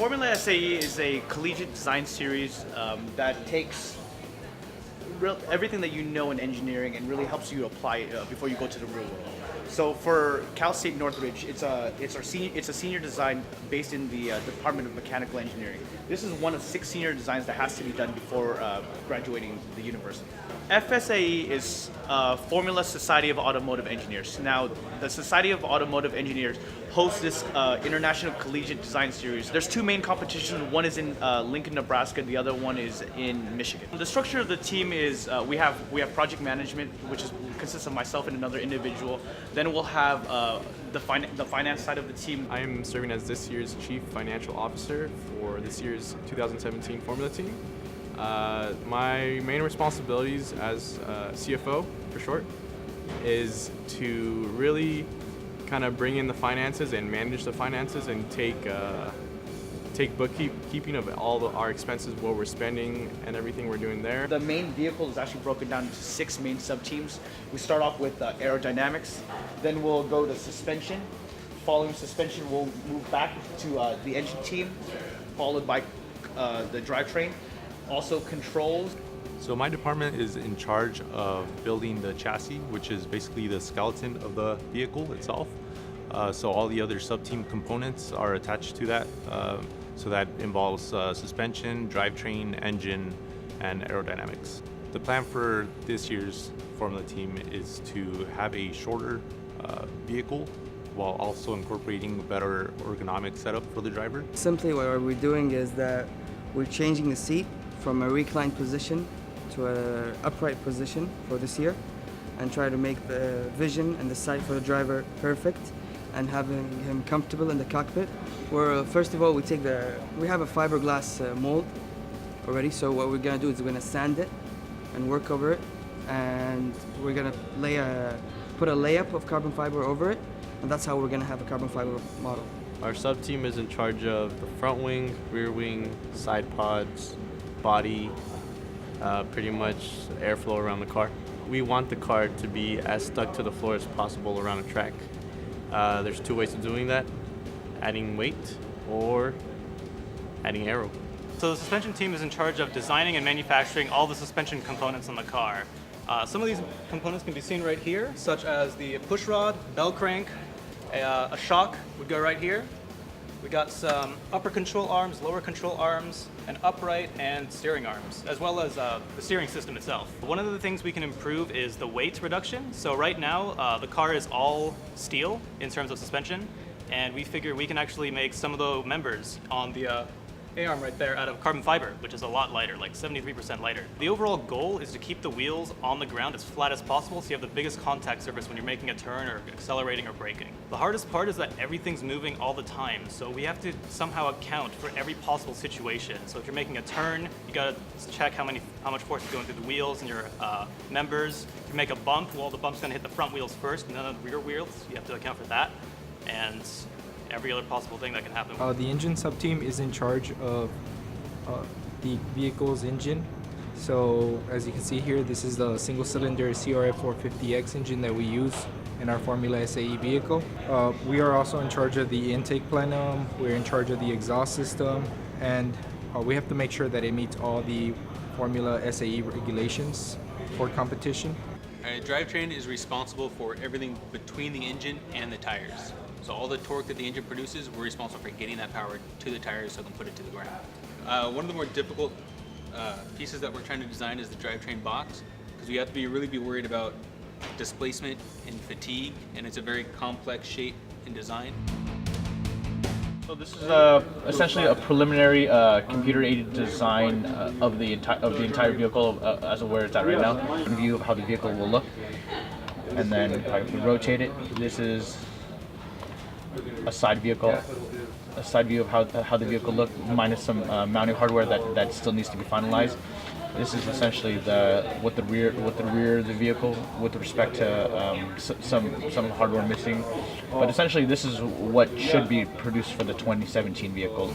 Formula SAE is a collegiate design series that takes everything that you know in engineering and really helps you apply it before you go to the real world. So for Cal State Northridge, it's a senior design based in the Department of Mechanical Engineering. This is one of 6 senior designs that has to be done before graduating the university. FSAE is Formula Society of Automotive Engineers. Now, the Society of Automotive Engineers hosts this International Collegiate Design Series. There's 2 main competitions. One is in Lincoln, Nebraska. The other one is in Michigan. The structure of the team is we have project management, which consists of myself and another individual. Then we'll have the finance side of the team. I am serving as this year's Chief Financial Officer for this year's 2017 Formula team. My main responsibilities as CFO, for short, is to really kind of bring in the finances and manage the finances and take bookkeeping of all our expenses, what we're spending and everything we're doing there. The main vehicle is actually broken down into 6 main sub-teams. We start off with aerodynamics, then we'll go to suspension. Following suspension, we'll move back to the engine team, followed by the drivetrain. Also controls. So my department is in charge of building the chassis, which is basically the skeleton of the vehicle itself. So all the other sub-team components are attached to that. So that involves suspension, drivetrain, engine, and aerodynamics. The plan for this year's Formula team is to have a shorter vehicle while also incorporating a better ergonomic setup for the driver. Simply what we're doing is that we're changing the seat from a reclined position to an upright position for this year and try to make the vision and the sight for the driver perfect and having him comfortable in the cockpit. Where first of all we have a fiberglass mold already, so what we're gonna do is we're gonna sand it and work over it, and we're gonna put a layup of carbon fiber over it, and that's how we're gonna have a carbon fiber model. Our sub-team is in charge of the front wing, rear wing, side pods, body, pretty much airflow around the car. We want the car to be as stuck to the floor as possible around a track. There's 2 ways of doing that: adding weight or adding aero. So the suspension team is in charge of designing and manufacturing all the suspension components on the car. Some of these components can be seen right here, such as the push rod, bell crank, a shock would go right here. We got some upper control arms, lower control arms, an upright and steering arms, as well as the steering system itself. One of the things we can improve is the weight reduction. So right now, the car is all steel in terms of suspension, and we figure we can actually make some of the members on the A-arm right there out of carbon fiber, which is a lot lighter, like 73% lighter. The overall goal is to keep the wheels on the ground as flat as possible so you have the biggest contact surface when you're making a turn or accelerating or braking. The hardest part is that everything's moving all the time, so we have to somehow account for every possible situation. So if you're making a turn, you gotta check how much force is going through the wheels and your members. If you make a bump, well, the bump's gonna hit the front wheels first and then the rear wheels. You have to account for that. And every other possible thing that can happen. The engine sub-team is in charge of the vehicle's engine. So as you can see here, this is the single-cylinder CRF 450X engine that we use in our Formula SAE vehicle. We are also in charge of the intake plenum, we're in charge of the exhaust system, and we have to make sure that it meets all the Formula SAE regulations for competition. Our drivetrain is responsible for everything between the engine and the tires. So all the torque that the engine produces, we're responsible for getting that power to the tires so they can put it to the ground. One of the more difficult pieces that we're trying to design is the drivetrain box, because we have to really be worried about displacement and fatigue, and it's a very complex shape and design. So this is essentially a preliminary computer-aided design of the entire vehicle as of where it's at right now. A view of how the vehicle will look, and then if we rotate it, this is a side view of how the vehicle looked, minus some mounting hardware that still needs to be finalized. This is essentially what the rear of the vehicle with respect to some hardware missing, but essentially this is what should be produced for the 2017 vehicle.